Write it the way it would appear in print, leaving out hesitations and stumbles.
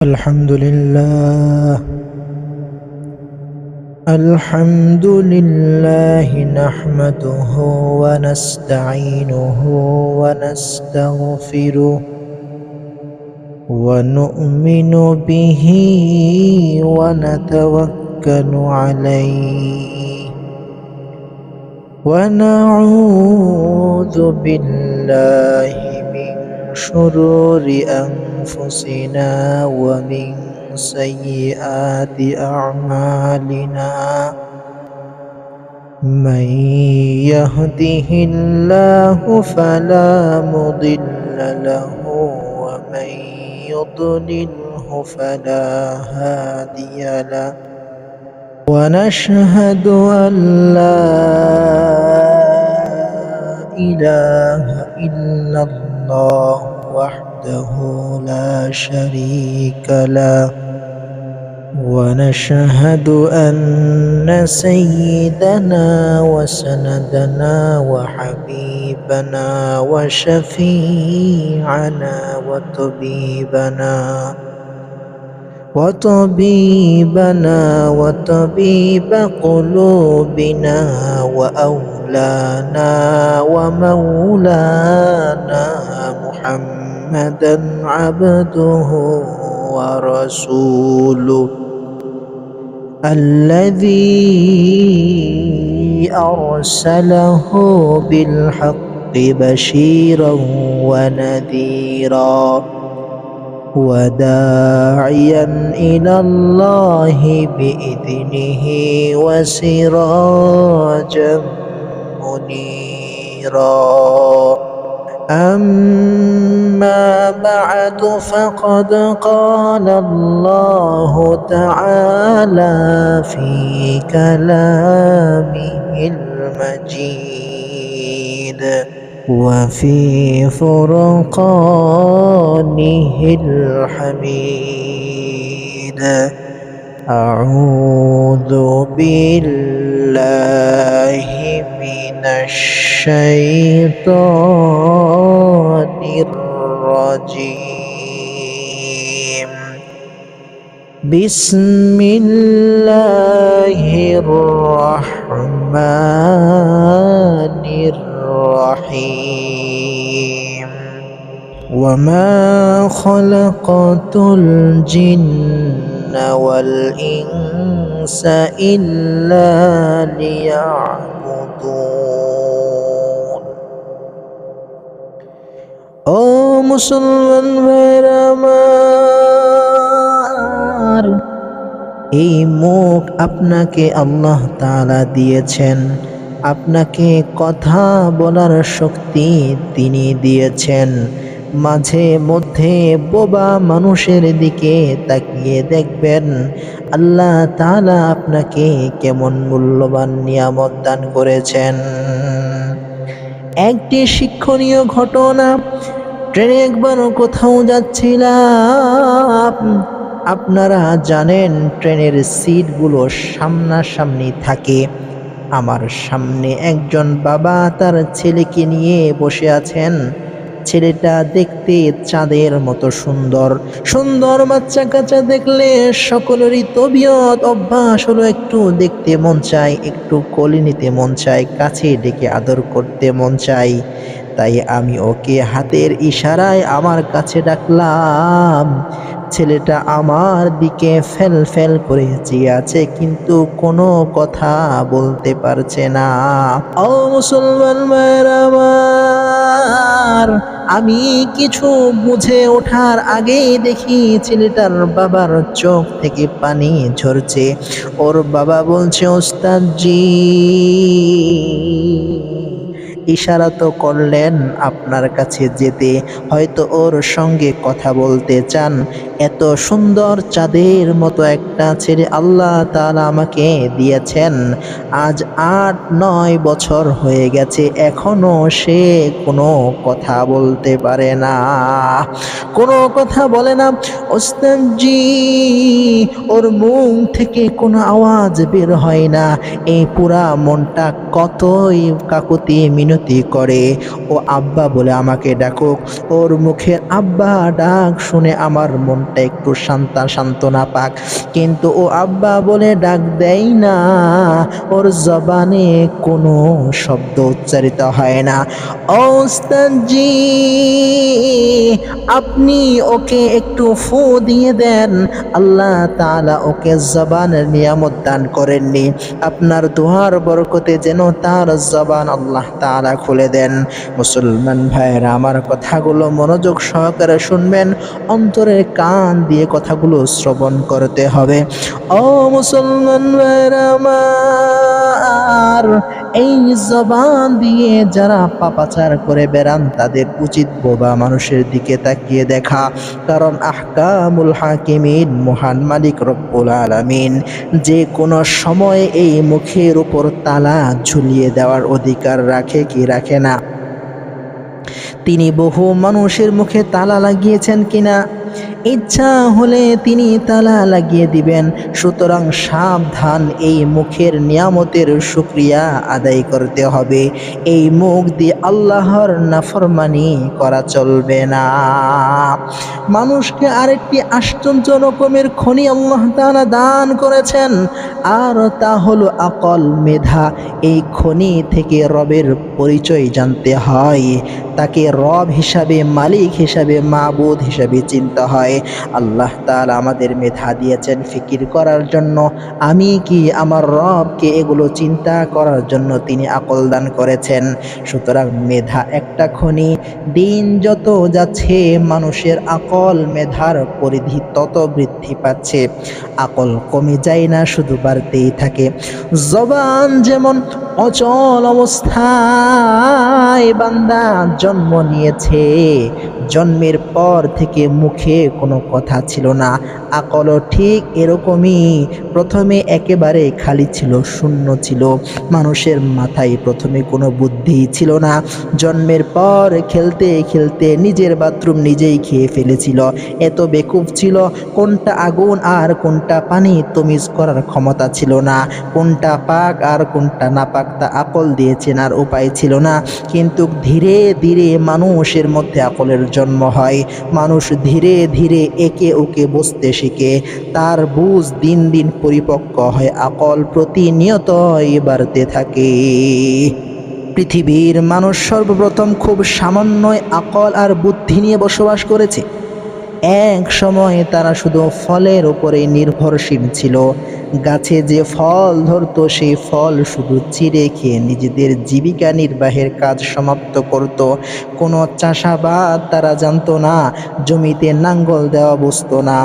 الحمد لله نحمده ونستعينه ونستغفره ونؤمن به ونتوكل عليه ونعوذ بالله من شرور أنفسنا ومن سيئات أعمالنا. من يهده الله فلا مضل له ومن يضلله فلا هادي له. ونشهد أن لا إله إلا الله وحده لا شريك له. ونشهد أن سيدنا وسندنا وحبيبنا وشفيعنا وطبيب قلوبنا وأولانا ومولانا محمدا عبده ورسوله الذي أرسله بالحق بشيرا ونذيرا وداعيا إلى الله بإذنه وسراجا منيرا. أما بعد فقد قال الله تعالى في كلامه المجيد وفي فرقانه الحميد. أعوذ بالله من الشيطان الرجيم. بسم الله الرحمن الرحيم. وما خلقت الجن والإنس إلا ليعبدون. ও মুসলমান ভাইরা আমার, এই মুখ আপনাকে আল্লাহ তাআলা দিয়েছেন, আপনাকে কথা বলার শক্তি তিনি দিয়েছেন। মাঝে মধ্যে বোবা মানুষের দিকে তাকিয়ে দেখবেন আল্লাহ তাআলা আপনাকে কেমন মূল্যবান নিয়ামত দান করেছেন। একটি শিক্ষণীয় ঘটনা, ট্রেনে একবার কোথাও যাচ্ছিলাম। আপনারা জানেন ট্রেনের সিটগুলো সামনাসামনি থাকে। আমার সামনে একজন বাবা তার ছেলেকে নিয়ে বসে আছেন। ছেলেটা দেখতে চাঁদের মতো সুন্দর। সুন্দর বাচ্চা কাচ্চা দেখলে সকলেরই তবিয়ত অভ্যাস হলো একটু দেখতে মন চায়, একটু কোলে নিতে মন চায়, কাছে ডেকে আদর করতে মন চায়। তাই আমি ওকে হাতের ইশারায় আমার কাছে ডাকলাম। ছেলেটা আমার দিকে ফেল ফেল করে চেয়ে আছে, কিন্তু কোনো কথা বলতে পারছে না। ও মুসলমান ভাইরা আমার, আমি কিছু বুঝে ওঠার আগেই দেখি ছেলেটার বাবার চোখ থেকে পানি ঝরছে। ওর বাবা বলছে, ওস্তাদজি ইশারা তো করলেন আপনার কাছে যেতে, হয়তো ওর সঙ্গে কথা বলতে চান। এত সুন্দর চাঁদের মতো একটা ছেলে আল্লাহ তাআলা আমাকে দিয়েছেন। আজ ৮-৯ বছর হয়ে গেছে, এখনো সে কোনো কথা বলতে পারে না, কোনো কথা বলে না। ওস্তাদজি ওর মুখ থেকে কোনো আওয়াজ বের হয় না। এই পুরা মনটা কতই কাকুতি মিনতি মিনতি করে, ও আব্বা বলে আমাকে ডাকুক। ওর মুখের আব্বা ডাক শুনে আমার মনটা একটু সান্ত্বনা পাক, কিন্তু ও আব্বা বলে ডাক দেয় না, ওর জবানে কোনো শব্দ উচ্চারিত হয় না। ও উস্তাদজি, আপনি ওকে একটু ফু দিয়ে দেন, আল্লাহ তাআলা ওকে জবানের নিয়ামত দান করেননি, আপনার দোয়ার বরকতে যেন তার জবান আল্লাহ তাআলা খুলে দেন। মুসলমান ভাইয়েরা, আমার কথাগুলো মনোযোগ সহকারে শুনবেন, অন্তরের কান দিয়ে কথাগুলো শ্রবণ করতে হবে। ও মুসলমান ভাইয়েরা আমার, এই জবান দিয়ে যারা পাপাচার করে বেড়ান তাদের উচিত বোবা মানুষের দিকে তাকিয়ে দেখা, কারণ আহকামুল হাকিমিন মহান মালিক রব্বুল আলামিন যে কোনো সময় এই মুখের উপর তালা ঝুলিয়ে দেওয়ার অধিকার রাখে কি রাখে না? তিনি বহু মানুষের মুখে তালা লাগিয়েছেন কিনা, ইচ্ছা হলে তিনি তালা লাগিয়ে দিবেন। সুতরাং সাবধান, এই মুখের নিয়ামতের শুকরিয়া আদায় করতে হবে। এই মুখ দিয়ে আল্লাহর নাফরমানি করা চলবে না। মানুষকে আরেকটি আশ্চর্য রকমের খনি আল্লাহ তাআলা দান করেছেন, আর তা হলো আকল, মেধা। এই খনি থেকে রবের পরিচয় জানতে হয়, তাকে রব হিসাবে, মালিক হিসাবে, মাবুদ হিসাবে চিনতে হয়। আল্লাহ তাআলা আমাদের মেধা দিয়েছেন ফিকির করার জন্য, আমি কি আমার রবকে এগুলো চিন্তা করার জন্য তিনি আকল দান করেছেন। সুতরাং মেধা একটা খনি, দিন যত যাচ্ছে মানুষের আকল মেধার পরিধি তত বৃদ্ধি পাচ্ছে, আকল কমে যায় না, শুধু বাড়তেই থাকে। জবান যেমন অচল অবস্থায় বান্দা জন্ম নিয়েছে, জন্মের পর থেকে মুখে কোনো কথা ছিল না, আকলও ঠিক এরকমই, প্রথমে একেবারে খালি ছিল, শূন্য ছিল, মানুষের মাথায় প্রথমে কোনো বুদ্ধি ছিল না। জন্মের পর খেলতে খেলতে নিজের বাথরুম নিজেই খেয়ে ফেলেছিল, এত বেকুব ছিল, কোনটা আগুন আর কোনটা পানি তমিজ করার ক্ষমতা ছিল না, কোনটা পাক আর কোনটা নাপাক তা আকল দিয়ে চেনার উপায় ছিল না। কিন্তু ধীরে ধীরে মানুষের মধ্যে আকলের জন্ম হয়, মানুষ ধীরে ধীরে একে ওকে বুঝতে শিখে, তার বুঝ দিন দিন পরিপক্ক হয়, আকল প্রতিনিয়তই বাড়তে থাকে। পৃথিবীর মানুষ সর্বপ্রথম খুব সামান্য আকল আর বুদ্ধি নিয়ে বসবাস করেছে। এক সময় তারা শুধু ফলের উপরে নির্ভরশীল ছিল, গাছে যে ফল ধরতো সেই ফল শুধু চিড়ে খেয়ে নিজেদের জীবিকা নির্বাহের কাজ সমাপ্ত করত। কোনো চাষাবাদ তারা জানতো না, জমিতে নাঙ্গল দেওয়া বসতো না।